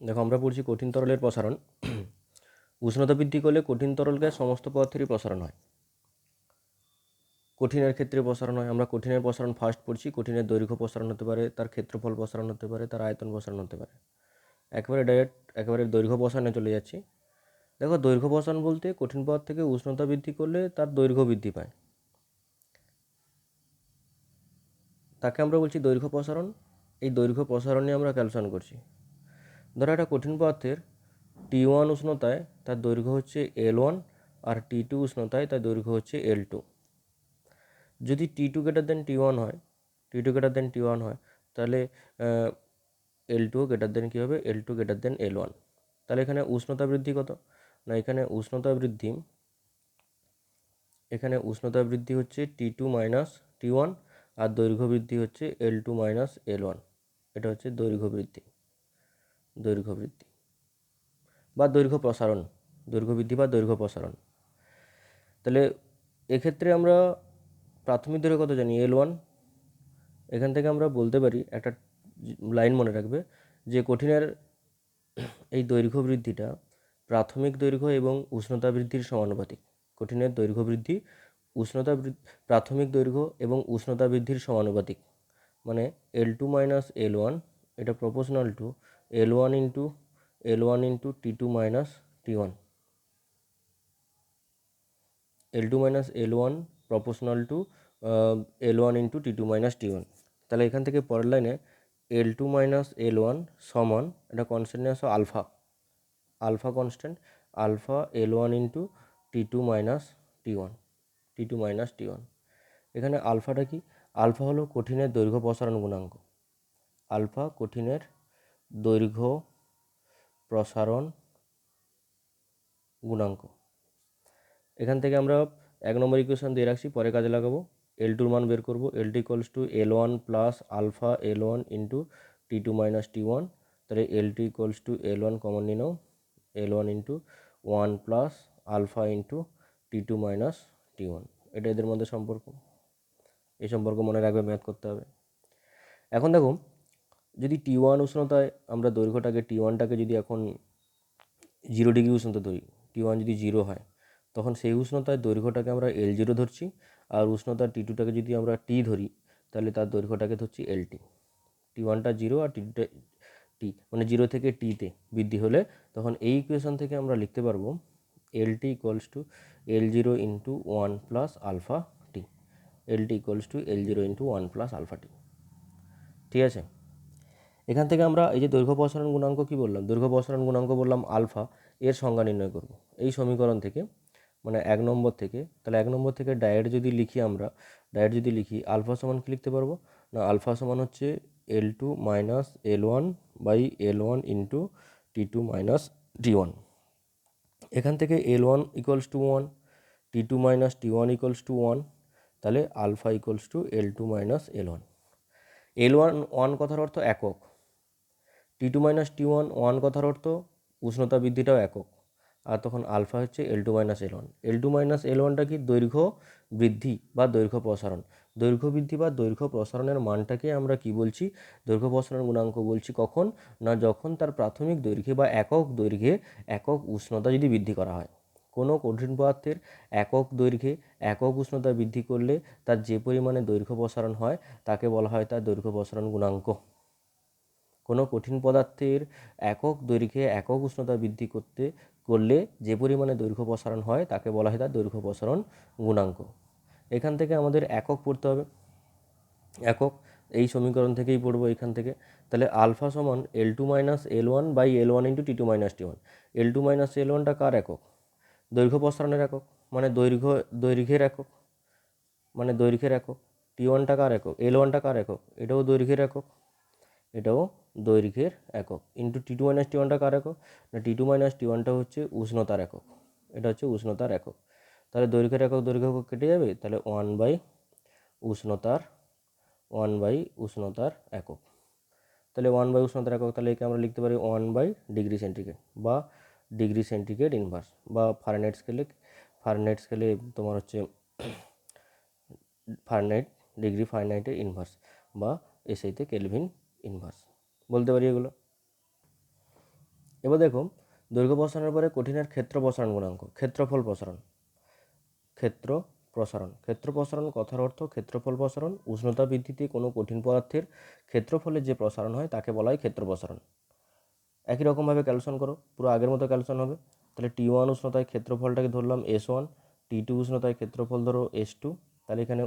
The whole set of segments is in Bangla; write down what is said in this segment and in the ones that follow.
দেখো আমরা পড়ছি কঠিন তরলের প্রসারণ। উষ্ণতা বৃদ্ধি করলে কঠিন তরল গ্যাস সমস্ত পদার্থেরই প্রসারণ হয়। কঠিনের ক্ষেত্রে প্রসারণ হয়, আমরা কঠিনের প্রসারণ ফার্স্ট পড়ছি। কঠিনের দৈর্ঘ্য প্রসারণ হতে পারে, তার ক্ষেত্রফল প্রসারণ হতে পারে, তার আয়তন প্রসারণ হতে পারে। একেবারে দৈর্ঘ্য প্রসারণে চলে যাচ্ছি। দেখো দৈর্ঘ্য প্রসারণ বলতে কঠিন পদার্থ থেকে উষ্ণতা বৃদ্ধি করলে তার দৈর্ঘ্য বৃদ্ধি পায়, তাকে আমরা বলছি দৈর্ঘ্য প্রসারণ। এই দৈর্ঘ্য প্রসারণ নিয়ে আমরা ক্যালকুলেশন করছি। ধরো একটা কঠিন পদার্থের T1 উষ্ণতায় তার দৈর্ঘ্য হচ্ছে L1 আর T2 উষ্ণতায় তার দৈর্ঘ্য হচ্ছে L2। যদি T2 গ্রেটার দেন T1 হয়, তাহলে L2 গ্রেটার দেন কী হবে, L2 গ্রেটার দেন L1। তাহলে এখানে উষ্ণতা বৃদ্ধি কত না, এখানে উষ্ণতা বৃদ্ধি হচ্ছে T2 মাইনাস T1 আর দৈর্ঘ্য বৃদ্ধি হচ্ছে L2 মাইনাস L1। এটা হচ্ছে দৈর্ঘ্য বৃদ্ধি বা দৈর্ঘ্য প্রসারণ, দৈর্ঘ্য বৃদ্ধি বা দৈর্ঘ্য প্রসারণ। তাহলে এক্ষেত্রে আমরা প্রাথমিক দৈর্ঘ্য কত জানি, L1। এখান থেকে আমরা বলতে পারি, একটা লাইন মনে রাখবে, যে কঠিনের এই দৈর্ঘ্য বৃদ্ধিটা প্রাথমিক দৈর্ঘ্য এবং উষ্ণতা বৃদ্ধির সমানুপাতিক। কঠিনের দৈর্ঘ্য বৃদ্ধি প্রাথমিক দৈর্ঘ্য এবং উষ্ণতা বৃদ্ধির সমানুপাতিক। মানে L2 মাইনাস L1 এটা proportional to L1 into T2 minus T1। L2 minus L1 proportional to L1 into T2 minus T1। তাহলে এখান থেকে পরের লাইনে L2 মাইনাস L1 সমান, এটা কনস্ট্যান্ট নিয়ে আসো alpha constant, alpha L1 into T2 minus T1। এখানে আলফাটা কি, আলফা হলো কঠিনের দৈর্ঘ্য প্রসারণ গুণাঙ্ক। আলফা কঠিনের দৈর্ঘ্য প্রসারণ গুণাঙ্ক। এখান থেকে আমরা 1 নম্বর ইকুয়েশন দিয়ে রাখছি, পরে কাজে লাগাবো। L2 মান বের করবো, L2 equals to L1 plus alpha L1 into T2 minus T1। তাহলে L2 equals to L1 common নিয়ে নাও, L1 into 1 plus alpha into T2 minus T1। এটা এদের মধ্যে সম্পর্ক, এই সম্পর্ক মনে রাখবে, ম্যাথ করতে হবে। এখন দেখো, যদি T1 উষ্ণতায় আমরা দৈর্ঘ্যটাকে T1টাকে যদি এখন 0 ডিগ্রি উষ্ণতা ধরি, T1 যদি 0 হয়, তখন সেই উষ্ণতায় দৈর্ঘ্যটাকে আমরা L0 ধরছি। আর উষ্ণতা T2টাকে যদি আমরা T ধরি, তাহলে তার দৈর্ঘ্যটাকে ধরছি LT। T1টা 0 আর T2টা T, মানে 0 থেকে Tতে বৃদ্ধি হলে তখন এই ইকুয়েশন থেকে আমরা লিখতে পারবো LT equals to L0 into 1 plus alpha T. LT equals to L0 into 1 plus alpha T. ঠিক আছে, এখান থেকে আমরা এই যে দৈর্ঘ্য প্রসারণ গুণাঙ্ক কী বললাম, দৈর্ঘ্য প্রসারণ গুণাঙ্ক বললাম আলফা, এর সংজ্ঞা নির্ণয় করব এই সমীকরণ থেকে, মানে 1 নম্বর থেকে। তাহলে 1 নম্বর থেকে ডাইরেক্ট যদি লিখি আলফা সমান কী লিখতে পারবো না, আলফা সমান হচ্ছে L2 minus L1 by L1 into T2 minus T1। এখান থেকে L1 equals to 1, T2 minus T1 equals to 1, তাহলে alpha equals to L2 minus L1। L1 কথার অর্থ একক, T2 মাইনাস T1 কথার অর্থ উষ্ণতা বৃদ্ধিটাও একক, আর তখন আলফা হচ্ছে L2 minus L1। L2 minus L1টা কি, দৈর্ঘ্য বৃদ্ধি বা দৈর্ঘ্য প্রসারণ। দৈর্ঘ্য বৃদ্ধি বা দৈর্ঘ্য প্রসারণের মানটাকে আমরা কি বলছি, দৈর্ঘ্য প্রসারণ গুণাঙ্ক বলছি। কখন না, যখন তার প্রাথমিক দৈর্ঘ্যে বা একক দৈর্ঘ্যে একক উষ্ণতা যদি বৃদ্ধি করা হয়। কোনো কঠিন পদার্থের একক দৈর্ঘ্যে একক উষ্ণতা বৃদ্ধি করলে তার যে পরিমাণে দৈর্ঘ্য প্রসারণ হয় তাকে বলা হয় তার দৈর্ঘ্য প্রসারণ গুণাঙ্ক। কোনো কঠিন পদার্থের একক দৈর্ঘ্যে একক উষ্ণতা বৃদ্ধি করলে যে পরিমাণে দৈর্ঘ্য প্রসারণ হয় তাকে বলা হয় তার দৈর্ঘ্য প্রসারণ গুণাঙ্ক। এখান থেকে আমাদের একক পড়তে হবে, একক এই সমীকরণ থেকেই পড়বো এখান থেকে। তাহলে আলফা সমান L2 minus L1 by L1 into T2 minus T1। L2 minus L1টা কার একক, দৈর্ঘ্য প্রসারণের একক, মানে দৈর্ঘ্যের একক, মানে দৈর্ঘ্যের একক। T1টা কার একক, L1টা কার একক, এটাও দৈর্ঘ্যের একক, এটাও দৈর্ঘ্যের একক। ইন্টু T2 মাইনাস T1টা কার একক না, T2 মাইনাস T1টা হচ্ছে উষ্ণতার একক, এটা হচ্ছে উষ্ণতার একক। তাহলে দৈর্ঘ্যের একক কেটে যাবে, তাহলে 1 বাই উষ্ণতার একক। তাহলে 1 বাই উষ্ণতার একক, তাহলে একে আমরা লিখতে পারি 1 বাই ডিগ্রি সেন্টিগ্রেড বা ডিগ্রি সেন্টিগ্রেড ইনভার্স, বা ফারেনহাইট স্কেলে তোমার হচ্ছে ডিগ্রি ফারেনহাইটের ইনভার্স, বা এসআইতে কেলভিন ইনভার্স বলতে পারি এগুলো। এবার দেখো দৈর্ঘ্য প্রসারণের পরে কঠিনের ক্ষেত্র প্রসারণ গুণাঙ্ক, ক্ষেত্র প্রসারণ কথার অর্থ ক্ষেত্রফল প্রসারণ। উষ্ণতা বৃদ্ধিতে কোনো কঠিন পদার্থের ক্ষেত্রফলের যে প্রসারণ হয় তাকে বলা হয় ক্ষেত্র প্রসারণ। একই রকমভাবে ক্যালকুলেশন করো, পুরো আগের মতো ক্যালকুলেশন হবে। তাহলে T1 উষ্ণতায় ক্ষেত্রফলটাকে ধরলাম S1, T2 উষ্ণতায় ক্ষেত্রফল ধরো S2। তাহলে এখানে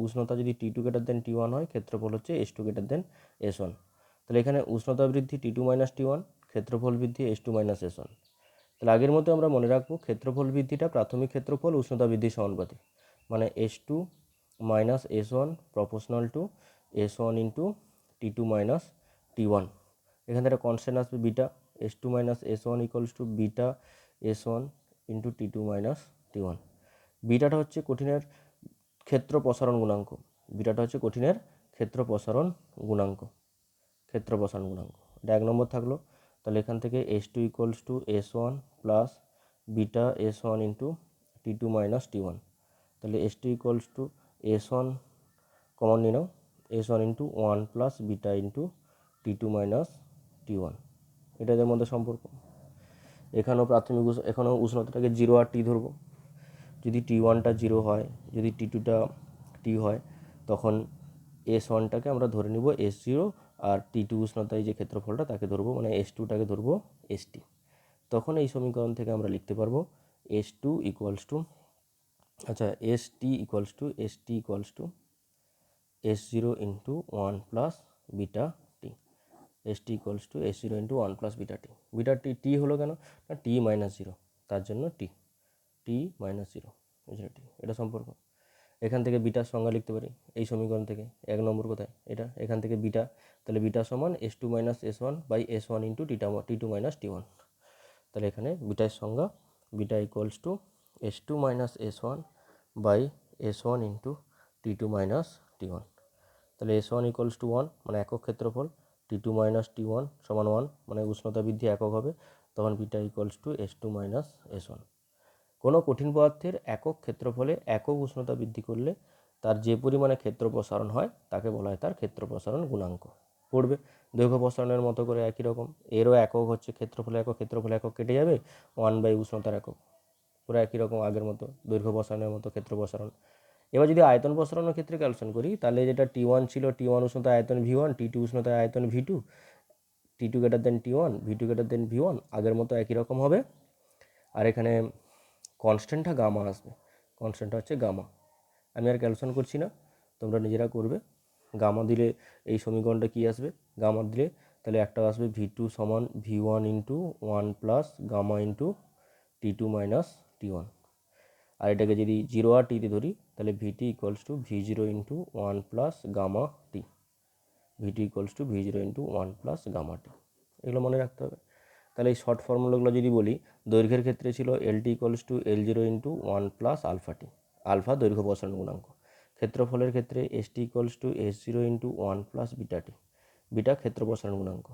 উষ্ণতা যদি T2 গ্রেটার দেন T1 হয়, ক্ষেত্রফল হচ্ছে S2 গ্রেটার দেন S1। তাহলে এখানে উষ্ণতা বৃদ্ধি T2 মাইনাস T1, ক্ষেত্রফল বৃদ্ধি S2 মাইনাস S1। তাহলে আগের মতো আমরা মনে রাখবো ক্ষেত্রফল বৃদ্ধিটা প্রাথমিক ক্ষেত্রফল উষ্ণতা বৃদ্ধির সমানুপাতিক, মানে S2 minus S1 proportional to S1 into T2 minus T1। এখান থেকে কনস্ট্যান্ট আসবে beta, S2 minus S1 equals to beta S1 into T2 minus T1। বিটাটা হচ্ছে কঠিনের ক্ষেত্র প্রসারণ গুণাঙ্ক, এটা 1 নম্বর থাকলো। তাহলে এখান থেকে S2 equals to S1 plus beta S1 into T2 minus T1। তাহলে S2 equals to S1 common নিয়ে নাও, S1 into 1 plus beta into T2 minus T1, এটা এদের মধ্যে সম্পর্ক। এখানেও উষ্ণতাটাকে 0 আর T ধরবো। যদি T1টা 0 হয়, যদি T2টা T হয়, তখন S1টাকে আমরা ধরে নিব S0, আর T2 উষ্ণতায় যে ক্ষেত্রফলটা তাকে ধরবো, মানে S2টাকে ধরবো ST। তখন এই সমীকরণ থেকে আমরা লিখতে পারবো S2 equals to ST equals to S0 into 1 plus beta T। ST equals to S0 into 1 plus beta T। Beta T হলো কেন না T মাইনাস 0, তার জন্য T মাইনাস 0 T, এটা সম্পর্ক। এখান থেকে বিটার সংজ্ঞা লিখতে পারি এই সমীকরণ থেকে। 1 নম্বর কোথায়, এটা এখান থেকে বিটা, তাহলে বিটা সমান S2 minus S1 by S1 into T2 minus T1। তাহলে এখানে বিটার সংজ্ঞা, beta equals to S2 minus S1 by S1 into T2 minus T1। তাহলে S1 ইকুয়ালস টু 1 মানে একক ক্ষেত্রফল, T2 মাইনাস T1 সমান 1 মানে উষ্ণতা বৃদ্ধি একক হবে, তখন beta equals to S2 minus S1। কোনো কঠিন পদার্থের একক ক্ষেত্রফলে একক উষ্ণতা বৃদ্ধি করলে তার যে পরিমাণে ক্ষেত্র প্রসারণ হয় তাকে বলা হয় তার ক্ষেত্র প্রসারণ গুণাঙ্ক। পড়বে দৈর্ঘ্য প্রসারণের মতো করে একই রকম, এরও একক হচ্ছে ক্ষেত্রফল একক কেটে যাবে 1 বাই উষ্ণতার একক, পুরো একই রকম আগের মতো দৈর্ঘ্য প্রসারণের মতো ক্ষেত্র প্রসারণ। এবার যদি আয়তন প্রসারণের ক্ষেত্রে ক্যালকুলেশন করি, তাহলে যেটা T1 ছিল, T1 উষ্ণতায় আয়তন V1, T2 উষ্ণতায় আয়তন V2, T2 greater than T1, V2 greater than V1, আগের মতো একই রকম হবে। আর এখানে কনস্ট্যান্টটা গামা আসবে, কনস্ট্যান্টটা হচ্ছে গামা। আমি আর ক্যালকুলেশন করছি না, তোমরা নিজেরা করবে। গামা দিলে এই সমীকরণটা কী আসবে, গামা দিলে তাহলে একটা আসবে V2 সমান V1 into 1 plus gamma into T2 minus T1। আর এটাকে যদি 0 আর টিতে ধরি, তাহলে VT equals to V0 into 1 plus gamma T। VT equals to V0 into 1 plus gamma T, এগুলো মনে রাখতে হবে। তাহলে এই শর্ট ফর্মুলাগুলো যদি বলি, দৈর্ঘ্যের ক্ষেত্রে ছিল LT equals to L0 into 1 plus alpha T, alpha দৈর্ঘ্য প্রসারণ গুণাঙ্ক। ক্ষেত্রফলের ক্ষেত্রে ST equals to S0 into 1 plus beta T, beta ক্ষেত্র প্রসারণ গুণাঙ্ক।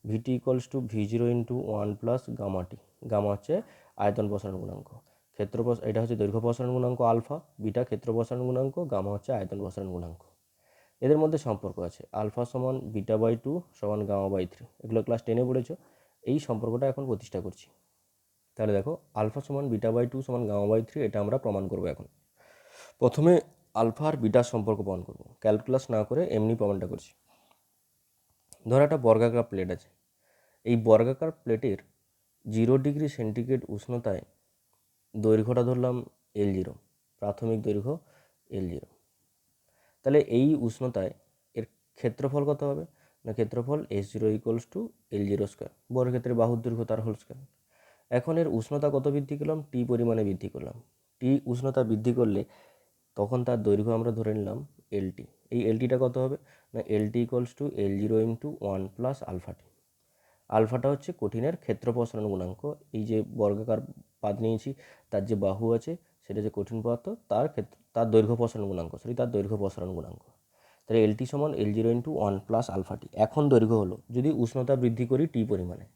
VT equals to V0 into 1 plus gamma T, gamma হচ্ছে আয়তন প্রসারণ গুণাঙ্ক। এটা হচ্ছে দৈর্ঘ্য প্রসারণ গুণাঙ্ক আলফা, বিটা ক্ষেত্র প্রসারণ গুণাঙ্ক, গামা হচ্ছে আয়তন প্রসারণ গুণাঙ্ক। এদের মধ্যে সম্পর্ক আছে, আলফা সমান বিটা বাই 2 সমান গামা বাই 3, এগুলো ক্লাস 10-এ পড়েছো। এই সম্পর্কটা এখন প্রতিষ্ঠা করছি। তাহলে দেখো আলফা সমান বিটা বাই 2 সমান গামা বাই 3, এটা আমরা প্রমাণ করবো। এখন প্রথমে আলফা আর বিটার সম্পর্ক প্রমাণ করবো, ক্যালকুলাস না করে এমনি প্রমাণটা করছি। ধরো একটা বর্গাকার প্লেট আছে, এই বর্গাকার প্লেটের 0 ডিগ্রি সেন্টিগ্রেড উষ্ণতায় দৈর্ঘ্যটা ধরলাম L0, প্রাথমিক দৈর্ঘ্য L0। তাহলে এই উষ্ণতায় এর ক্ষেত্রফল কত হবে না, ক্ষেত্রফল S0 equals to L0 square, বর্গক্ষেত্রের বাহুর দৈর্ঘ্য তার হোল স্কোয়ার। এখন এর উষ্ণতা কত বৃদ্ধি করলাম, T পরিমাণে বৃদ্ধি করলাম। T উষ্ণতা বৃদ্ধি করলে তখন তার দৈর্ঘ্য আমরা ধরে নিলাম LT। এই LTটা কত হবে না, LT equals to L0 into 1 plus alpha T। আলফাটা হচ্ছে কঠিনের ক্ষেত্র প্রসারণ গুণাঙ্ক, এই যে বর্গাকার পাত নিয়েছি তার যে বাহু আছে সেটা যে কঠিন পদার্থ তার দৈর্ঘ্য প্রসারণ গুণাঙ্ক, তার দৈর্ঘ্য প্রসারণ গুণাঙ্ক। তাহলে LT সমান L0 into 1 plus alpha T। এখন দৈর্ঘ্য হলো, যদি উষ্ণতা বৃদ্ধি করি T পরিমাণে,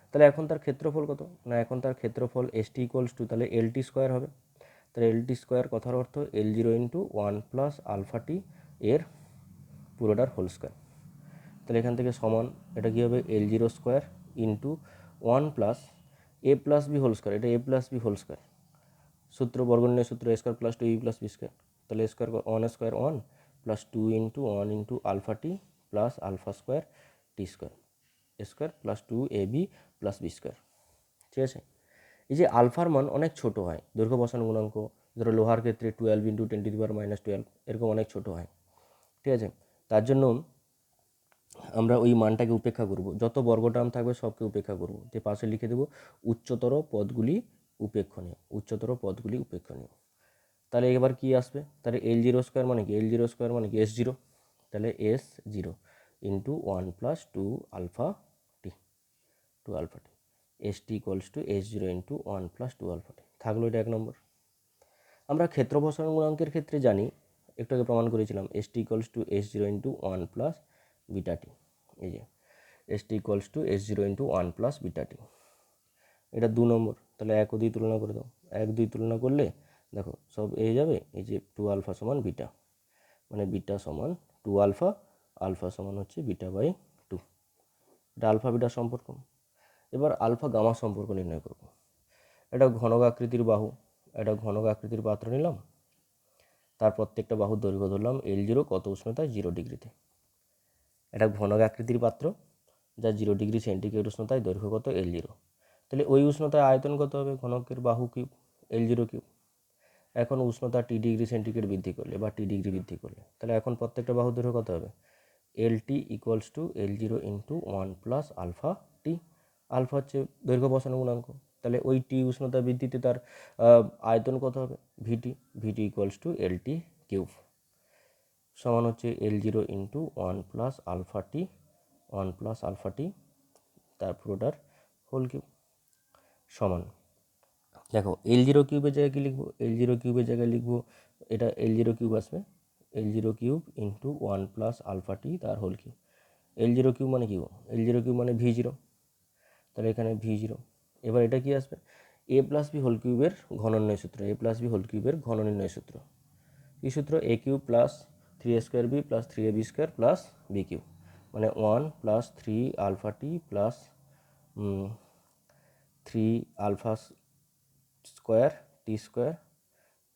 তাহলে এখন তার ক্ষেত্রফল কত না, এখন তার ক্ষেত্রফল ST ইকুয়ালস টু তাহলে LT স্কোয়ার হবে। তাহলে LT স্কোয়ার কথার অর্থ L0 into 1 plus alpha T এর পুরোটার হোল স্কোয়ার। তাহলে এখান থেকে সমান এটা কী হবে, L0 square into one plus A plus B whole square, এটা A plus B whole square সূত্র, বর্গনির্ণয় সূত্র A square plus two B plus B square, তাহলে A square one square one plus two into one into alpha T plus alpha square T square, A square plus two A B plus B square. ঠিক আছে, এই যে আলফার মান অনেক ছোট হয়, দৈর্ঘ্য বসানো গুণাঙ্ক ধরো লোহার ক্ষেত্রে 12 ইন্টু 10⁻⁻12 এরকম অনেক ছোট হয়। ঠিক আছে, তার জন্য আমরা ওই মানটাকে উপেক্ষা করব, যত বর্গ টার্ম থাকবে সবকে উপেক্ষা করব, যে পাশে লিখে দেবো উচ্চতর পদগুলি উপেক্ষণীয়, উচ্চতর পদগুলি উপেক্ষণীয়। তাহলে এবার কি আসবে, তাহলে এল জিরো স্কোয়ার মানে কি, এল জিরো স্কোয়ার মানে কি এস জিরো, তাহলে S zero into one plus two alpha T, two alpha T, S T equals to S zero into one plus two alpha T. থাকলো এটা এক নম্বর। আমরা ক্ষেত্র প্রসারণ গুণাঙ্কের ক্ষেত্রে জানি, একটু আগে প্রমাণ করেছিলাম, S T equals to S zero into one plus beta টি, এই যে S T equals to S zero into one plus beta টি, এটা দু নম্বর। তাহলে এক ও দুই তুলনা করে দাও, এক দুই তুলনা করলে দেখো সব এ যাবে, এই যে টু আলফা সমান বিটা, মানে বিটা সমান টু আলফা, আলফা সমান হচ্ছে বিটা বাই টু, এটা আলফা বিটা সম্পর্ক। এবার আলফা গামা সম্পর্ক নির্ণয় করব। এটা ঘনক আকৃতির বাহু, এটা ঘনক আকৃতির পাত্র নিলাম, তার প্রত্যেকটা বাহুর দৈর্ঘ্য ধরলাম এল জিরো, কত উষ্ণতায় 0 ডিগ্রিতে। এটা ঘনক আকৃতির পাত্র যা 0 ডিগ্রি সেন্টিগ্রেড উষ্ণতায়, দৈর্ঘ্য কত এল জিরো, তাহলে ওই উষ্ণতায় আয়তন কত হবে, ঘনকের বাহু কিউব এল জিরো কিউব। এখন উষ্ণতা টি ডিগ্রি সেন্টিগ্রেড বৃদ্ধি করলে বা টি ডিগ্রি বৃদ্ধি করলে, তাহলে এখন প্রত্যেকটা বাহুর দৈর্ঘ্য কত হবে, L T equals to L zero into one plus alpha T, alpha হচ্ছে দৈর্ঘ্য বসানো গুণাঙ্ক, তাহলে ওই টি উষ্ণতা বৃদ্ধিতে তার আয়তন কত হবে, VT, VT equals to L T cube, সমান হচ্ছে L zero into one plus alpha T, one plus alpha T, তার পুরোটার হোল কিউব, সমান দেখো এল জিরো কিউবের জায়গায় কী লিখবো, এল জিরো কিউবের জায়গায় লিখবো, এটা এল জিরো কিউব আসবে, L zero cube into one plus alpha T তার whole cube. L zero cube মানে কি, এল জিরো কিউব মানে ভি জিরো, তাহলে এখানে ভি জিরো। এবার এটা কি আসবে, এ প্লাস বি হোল কিউবের ঘননির্ণয় সূত্র, এ প্লাস বি হোল কিউবের ঘননির্ণয় সূত্র, কি সূত্র, A cube plus three A square B plus three A B square plus B cube, মানে one plus three alpha T plus three alpha square T square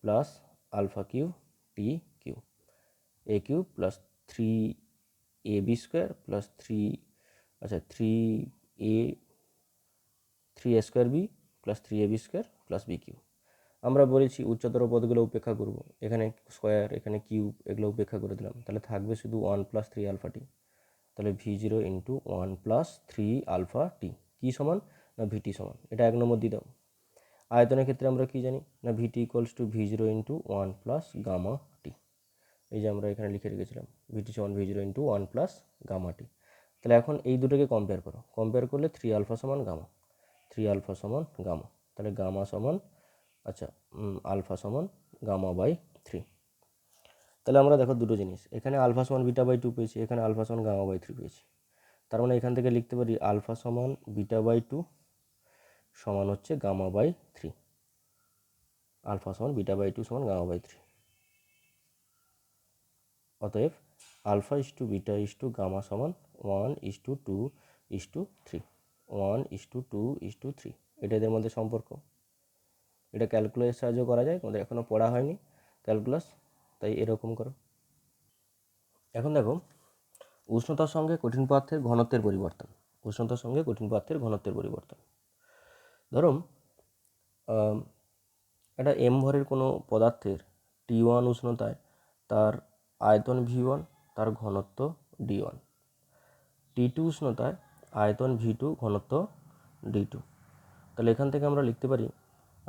plus alpha cube T cube, A cube plus three A B square plus three, আচ্ছা three A, three A square B plus three A B square plus B cube. আমরা বলেছি উচ্চতর পদগুলো উপেক্ষা করব, এখানে স্কোয়ার এখানে কিউব এগুলো উপেক্ষা করে দিলাম, তাহলে থাকবে শুধু one plus three alpha T, তাহলে V zero into one plus three alpha T কী সমান, না ভিটি সমান, এটা এক নম্বর দিয়ে দাও। আয়তনের ক্ষেত্রে আমরা কি জানি, না VT equals to V zero into one plus gamma T, এই যে আমরা এখানে লিখে রেখেছিলাম ভিটি সমান V zero into one plus gamma T. তাহলে এখন এই দুটোকে কম্পেয়ার করো, কম্পেয়ার করলে থ্রি আলফা সমান গামা, থ্রি আলফা সমান গামা, তাহলে গামা সমান, আচ্ছা আলফা সমান গামা বাই থ্রি। তাহলে আমরা দেখো দুটো জিনিস, এখানে আলফা সমান বিটা বাই টু পেয়েছি, এখানে আলফা সমান গামা বাই থ্রি পেয়েছি, তার মানে এখান থেকে লিখতে পারি আলফা সমান বিটা বাই টু সমান হচ্ছে গামা বাই থ্রি, আলফা সমান বিটা বাই টু সমান গামা বাই থ্রি। অতএব alpha is to beta is to gamma সমান one is to two is to three, one is to two is to three, এটা এদের মধ্যে সম্পর্ক। এটা ক্যালকুলাসের সাহায্যে করা যায়, তোমাদের এখনও পড়া হয়নি ক্যালকুলাস, তাই এরকম করো। এখন দেখো উষ্ণতার সঙ্গে কঠিন পদার্থের ঘনত্বের পরিবর্তন, উষ্ণতার সঙ্গে কঠিন পদার্থের ঘনত্বের পরিবর্তন। ধরো একটা এম ভরের কোনো পদার্থের টি ওয়ান উষ্ণতায় তার আয়তন ভি ওয়ান, তার ঘনত্ব ডি ওয়ান, টি টু উষ্ণতায় আয়তন ভি টু, ঘনত্ব ডি টু। তাহলে এখান থেকে আমরা লিখতে পারি,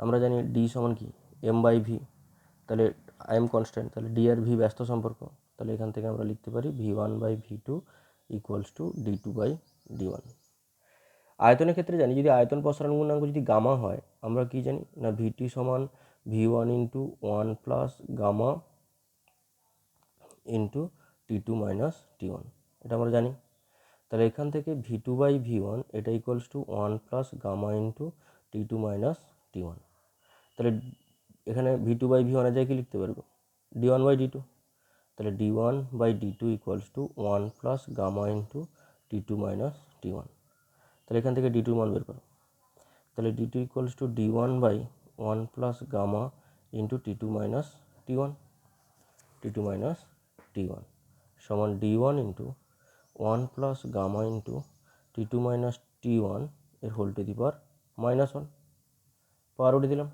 আমরা জানি ডি সমান কি এম বাই ভি, তাহলে এম কনস্ট্যান্ট, তাহলে ডি আর ভি ব্যস্ত সম্পর্ক, তাহলে এখান থেকে আমরা লিখতে পারি V one by V two equals to D two by D one. আয়তনের ক্ষেত্রে জানি যদি আয়তন প্রসারণ গুণাঙ্ক যদি গামা হয়, আমরা কি জানি, না ভিটি সমান V one into one plus gamma into T two minus T one, এটা আমরা জানি। তাহলে এখান থেকে V two by V one এটা equals to one plus gamma into T two minus T one. তাহলে এখানে ভি টু বাই ভি ওয়ানের জায়গায় কি লিখতে পারবো, D one by D two, তাহলে D one by D two equals to one plus gamma into T two minus T one. তাহলে এখান থেকে ডি টুর মান বের করো। তাহলে D two equals to D one by one plus gamma into T two minus T one, T two minus T one সমান D one into one plus gamma into T two minus T one এর whole to the power minus one. Power উঠে দিলাম।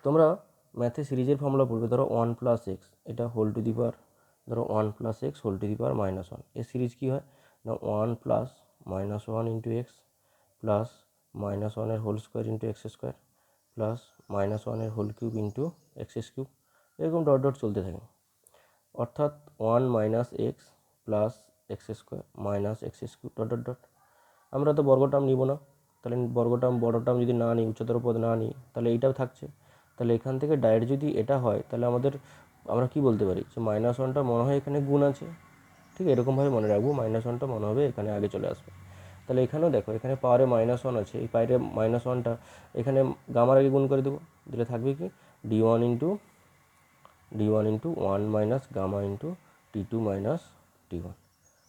তোমরা ম্যাথে সিরিজের ফর্মুলা পড়বে, ধরো ওয়ান প্লাস এক্স, এটা হোল টু দি পাওয়ার, ধরো one plus X whole to the power minus one. এর সিরিজ কী হয় না one plus minus one into X plus minus ওয়ানের whole square into X square plus minus ওয়ানের whole cube into X cube, এরকম ডট ডট চলতে থাকে। অর্থাৎ one minus X plus x square minus x cube dot dot dot. আমরা তো বর্গ টার্ম নিব না, তাহলে বর্গ টার্ম বড় টার্ম যদি না নিই, উচ্চতর পদ না নিই, তাহলে এইটাও থাকছে। তাহলে এখান থেকে ডাইরেক্ট যদি এটা হয় তাহলে আমরা কি বলতে পারি যে মাইনাস ওয়ানটা মনে হয় এখানে গুণ আছে। ঠিক এরকমভাবে মনে রাখবো, মাইনাস ওয়ানটা মনে হবে এখানে আগে চলে আসবে। তাহলে এখানেও দেখো, এখানে পাওয়ারে মাইনাস ওয়ান আছে, এই পাওয়ারে মাইনাস ওয়ানটা এখানে গামার আগে গুণ করে দেবো, দিলে থাকবে কি D one into one minus gamma into T two minus T one,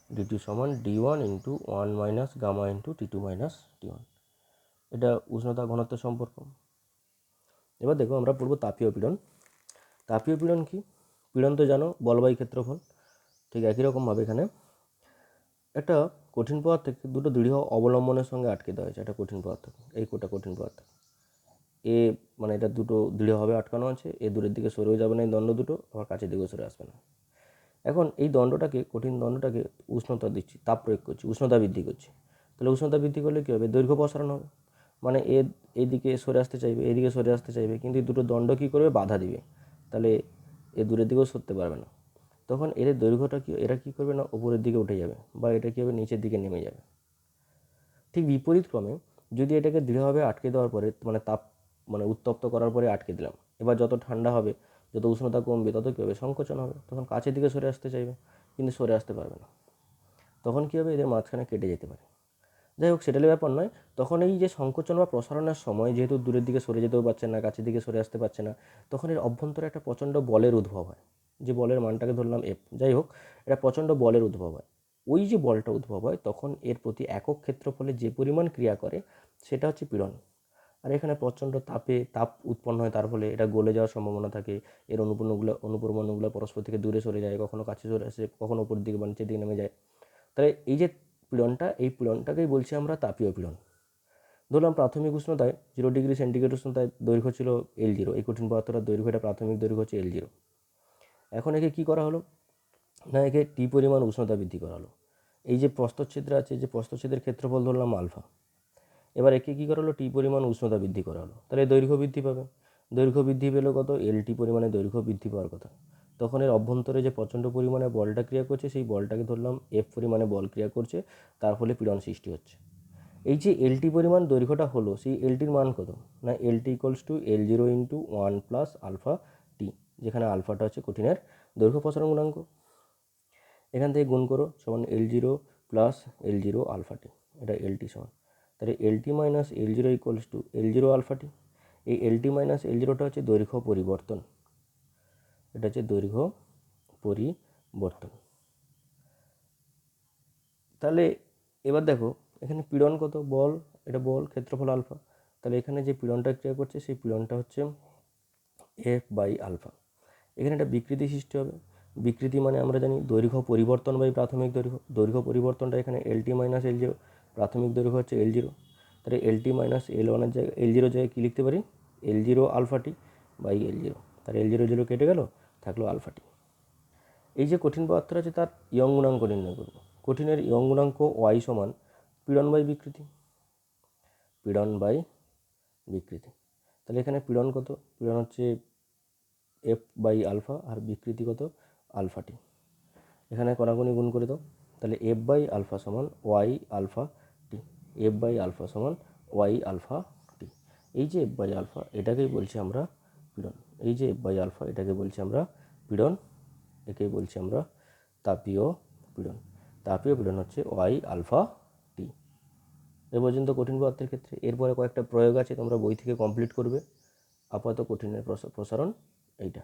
D two সমান D one into one minus gamma into T two minus T one. এটা উষ্ণতা ঘনত্ব সম্পর্ক। এবার দেখো আমরা পড়বো তাপীয় পীড়ন। তাপীয় পীড়ন কি? পীড়ন তো জানো, বলবায়ী ক্ষেত্রফল। ঠিক একই রকমভাবে এখানে একটা কঠিন পদার্থ থেকে দুটো দৃঢ় অবলম্বনের সঙ্গে আটকে দেওয়া হয়েছে। একটা কঠিন পদার্থ, এই কোটা কঠিন পদার্থ এ, মানে এটা দুটো দৃঢ়ভাবে আটকানো আছে, এ দূরের দিকে সরেও যাবে না, এই দণ্ড দুটো আবার কাছের দিকেও সরে আসবে না। এখন এই দণ্ডটাকে, কঠিন দণ্ডটাকে উষ্ণতা দিচ্ছি, তাপ প্রয়োগ করছি, উষ্ণতা বৃদ্ধি করছি। তাহলে উষ্ণতা বৃদ্ধি করলে কী হবে? দৈর্ঘ্য প্রসারণ হবে, মানে এইদিকে সরে আসতে চাইবে, এইদিকে সরে আসতে চাইবে, কিন্তু এই দুটো দণ্ড কী করবে? বাধা দিবে, তাহলে এ দূরের দিকেও সরতে পারবে না। তখন এদের দৈর্ঘ্যটা কি, এরা কী করবে না উপরের দিকে উঠে যাবে, বা এটা কী হবে? নিচের দিকে নেমে যাবে। ঠিক বিপরীত ক্রমে যদি এটাকে দৃঢ়ভাবে আটকে দেওয়ার পরে, মানে উত্তপ্ত করার পরে আটকে দিলাম, এবার যত ঠান্ডা হবে, যত উষ্ণতা কমবে, তত কী হবে? সংকোচন হবে, তখন কাছের দিকে সরে আসতে চাইবে, কিন্তু সরে আসতে পারবে না। তখন কী হবে? এদের মাঝখানে কেটে যেতে পারে। যাই হোক, সেটালে ব্যাপার নয়। তখন এই যে সংকোচন বা প্রসারণের সময়, যেহেতু দূরের দিকে সরে যেতেও পারছে না, কাছের দিকে সরে আসতে পারছে না, তখন এর অভ্যন্তরে একটা প্রচণ্ড বলের উদ্ভব হয়, যে বলের মানটাকে ধরলাম এফ। যাই হোক, এটা প্রচণ্ড বলের উদ্ভব হয়। ওই যে বলটা উদ্ভব হয়, তখন এর প্রতি একক ক্ষেত্রফলে যে পরিমাণ ক্রিয়া করে সেটা হচ্ছে পীড়ন। আর এখানে প্রচণ্ড তাপ উৎপন্ন হয়, তার ফলে এটা গলে যাওয়ার সম্ভাবনা থাকে। এর অনুপরমাণুগুলো পরস্পর থেকে দূরে সরে যায়, কখনো কাছে সরে আসে, কখনো উপর দিকে বা নিচের দিকে নেমে যায়। তাই এই যে পীড়নটা, এই পীড়নটাকেই বলছি আমরা তাপীয় পীড়ন। ধরলাম প্রাথমিক উষ্ণতায় 0 ডিগ্রি সেন্টিগ্রেড উষ্ণতায় দৈর্ঘ্য ছিল L0, এই কঠিন পদার্থটার দৈর্ঘ্যটা, প্রাথমিক দৈর্ঘ্য হচ্ছে L0। এখন একে কী করা হলো না, একে টি পরিমাণ উষ্ণতা বৃদ্ধি করা হলো। এই যে প্রস্থচ্ছেদ আছে, যে প্রস্থচ্ছেদের ক্ষেত্রফল ধরলাম আলফা, এবার একে কী করা হলো? টি পরিমাণ উষ্ণতা বৃদ্ধি করা হলো, তাহলে দৈর্ঘ্য বৃদ্ধি পাবে। দৈর্ঘ্য বৃদ্ধি পেলো কত? LT পরিমাণে দৈর্ঘ্য বৃদ্ধি পাওয়ার কথা। তখন এর অভ্যন্তরে যে প্রচণ্ড পরিমাণে বলটা ক্রিয়া করছে, সেই বলটাকে ধরলাম F পরিমাণে বল ক্রিয়া করছে, তার ফলে পীড়ন সৃষ্টি হচ্ছে। এই যে LT পরিমাণ দৈর্ঘ্যটা হলো, সেই LTর মান কত না LT equals to L0 into one plus alpha T, যেখানে আলফাটা হচ্ছে কঠিনের দৈর্ঘ্য প্রসারণ গুণাঙ্ক। এখান থেকে গুণ করো, সমান L0 প্লাস L0 আলফা টি, এটা LT সমান। তাহলে LT minus L0 equals to L0 alpha T. এই LT মাইনাস L0টা হচ্ছে দৈর্ঘ্য পরিবর্তন, এটা হচ্ছে দৈর্ঘ্য পরিবর্তন। তাহলে এবার দেখো এখানে পীড়ন কত? বল, এটা বল, ক্ষেত্রফল আলফা। তাহলে এখানে যে পীড়নটা ক্রিয়া করছে, সেই পীড়নটা হচ্ছে F বাই আলফা। এখানে একটা বিকৃতি সৃষ্টি হবে। বিকৃতি মানে আমরা জানি দৈর্ঘ্য পরিবর্তন বাই প্রাথমিক দৈর্ঘ্য। দৈর্ঘ্য পরিবর্তনটা এখানে LT মাইনাস L0, প্রাথমিক দৈর্ঘ্য হচ্ছে L0। তাহলে LT মাইনাস L1-এর জায়গায়, L0 জায়গায় কী লিখতে পারি? L0 alpha T by L0। তাহলে L0 0 কেটে গেল, থাকলো আলফা টি। এই যে কঠিন পদার্থটা আছে, তার ইয়ং গুণাঙ্ক নির্ণয় করব। কঠিনের ইয়ং গুণাঙ্ক Y সমান পীড়ন বাই বিকৃতি, পীড়ন বাই বিকৃতি। তাহলে এখানে পীড়ন কত? পীড়ন হচ্ছে F বাই আলফা, আর বিকৃতি কত? Alpha T. এখানে কণাকণি গুণ করে দাও, তাহলে F বাই আলফা সমান Y alpha T, F by alpha সমান Y আলফা টি। এই যে F বাই আলফা, এটাকেই বলছি আমরা পীড়ন। এই যে F বাই আলফা, এটাকে বলছি আমরা পীড়ন, একেই বলছি আমরা তাপীয় পীড়ন। তাপীয় পীড়ন হচ্ছে Y আলফা টি। এ পর্যন্ত কঠিন পদার্থের ক্ষেত্রে। এরপরে কয়েকটা প্রয়োগ আছে, তোমরা বই থেকে কমপ্লিট করবে। আপাতত কঠিনের প্রসারণ এইটা।